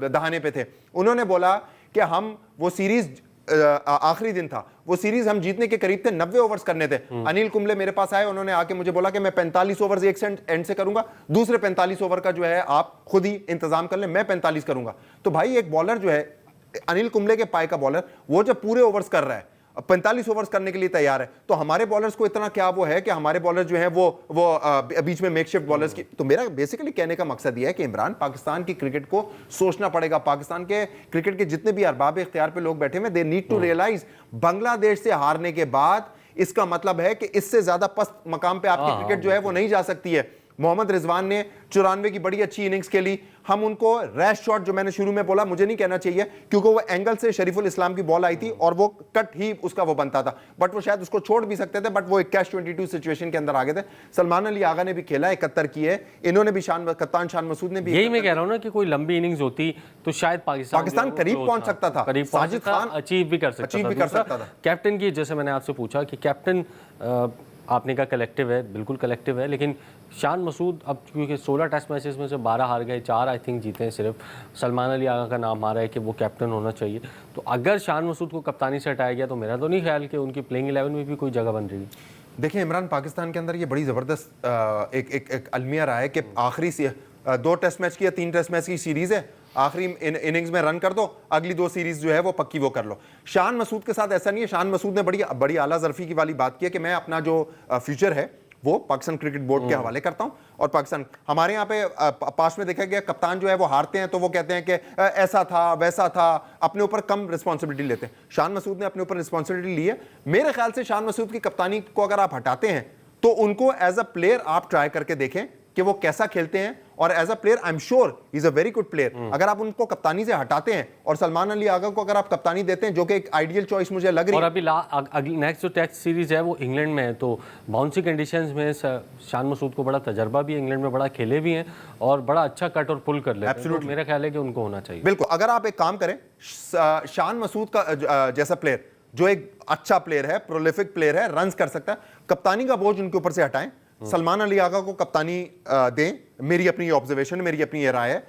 दहाने पे थे। उन्होंने बोला कि हम वो सीरीज, आखिरी दिन था, वो सीरीज हम जीतने के करीब थे, 90 ओवर्स करने थे। अनिल कुंबले मेरे पास आए, उन्होंने आके मुझे बोला कि मैं 45 ओवर्स एक एंड से करूंगा, दूसरे 45 ओवर का जो है आप खुद ही इंतजाम कर लें, मैं 45 करूंगा। तो भाई एक बॉलर जो है, अनिल कुंबले के पाए का बॉलर, वो जब पूरे ओवर्स कर रहा है, 45 ओवर्स करने के लिए तैयार है, तो हमारे बॉलर्स को इतना क्या वो है कि हमारे बॉलर जो है वो बीच में मेकशिफ्ट बॉलर्स की। तो मेरा बेसिकली कहने का मकसद यह है कि इमरान, पाकिस्तान की क्रिकेट को सोचना पड़ेगा। पाकिस्तान के क्रिकेट के जितने भी अरबाब इख्तियार पे लोग बैठे हुए, they need to realise, Bangladesh से हारने के बाद इसका मतलब है कि इससे ज्यादा पस्त मकाम पे आपकी क्रिकेट जो है वो नहीं जा सकती है। मोहम्मद रिजवान ने 94 की बड़ी अच्छी इनिंग्स खेली, हम उनको रैश शॉट, जो मैंने शुरू में बोला, मुझे नहीं कहना चाहिए क्योंकि वो एंगल से शरीफुल इस्लाम की बॉल आई थी और वो कट ही उसका वो बनता था, बट वो शायद उसको छोड़ भी सकते थे, बट वो एक कैच 22 सिचुएशन के अंदर आ गए थे। सलमान अली आगा ने भी खेला, 71 की है, इन्होंने भी, कप्तान शान मसूद ने भी। यही मैं कह रहा हूं ना कि कोई लंबी इनिंग्स होती तो शायद पाकिस्तान करीब पहुंच सकता था, साजिद खान अचीव भी कर सकता था। कैप्टन की, जैसे मैंने आपसे पूछा कि कैप्टन आपने कहा कलेक्टिव है, बिल्कुल कलेक्टिव है, लेकिन शान मसूद अब क्योंकि 16 टेस्ट मैचेस में से 12 हार गए, 4 आई थिंक जीते हैं सिर्फ, सलमान अली आगा का नाम आ रहा है कि वो कैप्टन होना चाहिए। तो अगर शान मसूद को कप्तानी से हटाया गया तो मेरा तो नहीं ख्याल कि उनकी प्लेइंग 11 में भी कोई जगह बन रही है। देखिए इमरान, पाकिस्तान के अंदर ये बड़ी ज़बरदस्त एक अलमिया रहा है कि आखिरी से 2 टेस्ट मैच की या 3 टेस्ट मैच की सीरीज़ है, आखिरी इनिंग्स में रन कर दो, अगली 2 सीरीज जो है वो पक्की वो कर लो। शान मसूद के साथ ऐसा नहीं है। शान मसूद ने बड़ी आला ज़रफ़ी की वाली बात की है कि मैं अपना जो फ्यूचर है वो पाकिस्तान क्रिकेट बोर्ड के हवाले करता हूं, और पाकिस्तान, हमारे यहाँ पे पास में देखा गया कप्तान जो है वो हारते हैं तो वो कहते हैं कि ऐसा था वैसा था, अपने ऊपर कम रिस्पॉन्सिबिलिटी लेते हैं। शान मसूद ने अपने ऊपर रिस्पॉन्सिबिलिटी ली है। मेरे ख्याल से शान मसूद की कप्तानी को अगर आप हटाते हैं तो उनको एज अ प्लेयर आप ट्राई करके देखें कि वो कैसा खेलते हैं और as a player I am sure is a very good player. अगर आप उनको कप्तानी से हटाते हैं और सलमान अली आगा को अगर आप कप्तानी देते हैं, जो कि एक आइडियल चॉइस मुझे लग रही और है। अभी नेक्स्ट जो टेस्ट सीरीज है वो इंग्लैंड में है, तो बाउंसी कंडीशंस में शान मसूद को बड़ा तजर्बा भी है, इंग्लैंड में बड़ा खेले भी हैं और बड़ा अच्छा कट और पुल कर लेते हैं, तो मेरा ख्याल है कि उनको होना चाहिए। बिल्कुल, अगर आप एक काम करें, शान मसूद का जैसा प्लेयर जो एक अच्छा प्लेयर है, प्रोलिफिक प्लेयर है, रन्स कर सकता है, कप्तानी का बोझ उनके ऊपर से हटाएं, सलमान अली आगा को कप्तानी दें। मेरी अपनी ऑब्जर्वेशन है, मेरी अपनी ये राय है।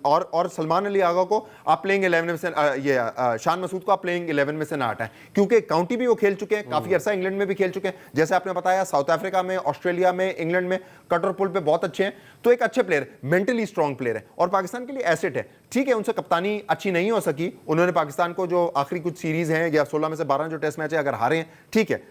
और सलमान अली आगा को आप प्लेइंग 11 में से शान मसूद को आप प्लेइंग 11 में से ना हटाएं, क्योंकि काउंटी भी वो खेल चुके हैं, काफी अरसा इंग्लैंड में भी खेल चुके हैं, जैसे आपने बताया साउथ अफ्रीका में, ऑस्ट्रेलिया में, इंग्लैंड में कट और पुल पे बहुत अच्छे हैं। तो एक अच्छे प्लेयर, मेंटली स्ट्रॉन्ग प्लेयर है और पाकिस्तान के लिए एसेट है। ठीक है, उनसे कप्तानी अच्छी नहीं हो सकी, उन्होंने पाकिस्तान को जो आखिरी कुछ सीरीज हैं या 16 में से 12 जो टेस्ट मैच है अगर हारे हैं, ठीक है,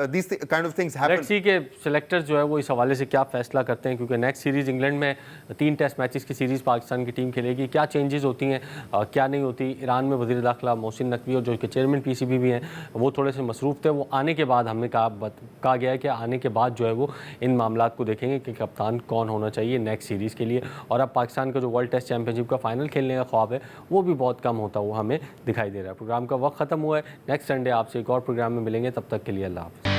this kind of things happen. Let's see के सिलेक्टर्स जो है वो इस हवाले से क्या फैसला करते हैं, क्योंकि नेक्स्ट सीरीज इंग्लैंड में 3 टेस्ट मैचेस की सीरीज पाकिस्तान की टीम खेलेगी, क्या चेंजेस होती हैं, क्या नहीं होती। ईरान में वज़ीर दाखिला मोहसिन नकवी और जो कि चेयरमैन पीसीबी भी हैं वो थोड़े से मसरूफ़ थे, वो आने के बाद हमने कहा गया है कि आने के बाद जो है वो इन मामलात को देखेंगे कि कप्तान कौन होना चाहिए नेक्स्ट सीरीज़ के लिए। और अब पाकिस्तान का जो वर्ल्ड टेस्ट चैंपियनशिप का फाइनल खेलने का ख्वाब है वो भी बहुत कम होता हुआ हमें दिखाई दे रहा है। प्रोग्राम का वक्त ख़त्म हुआ है, नेक्स्ट संडे आपसे एक और प्रोग्राम में मिलेंगे, तब तक के लिए अल्लाह हाफ़िज़।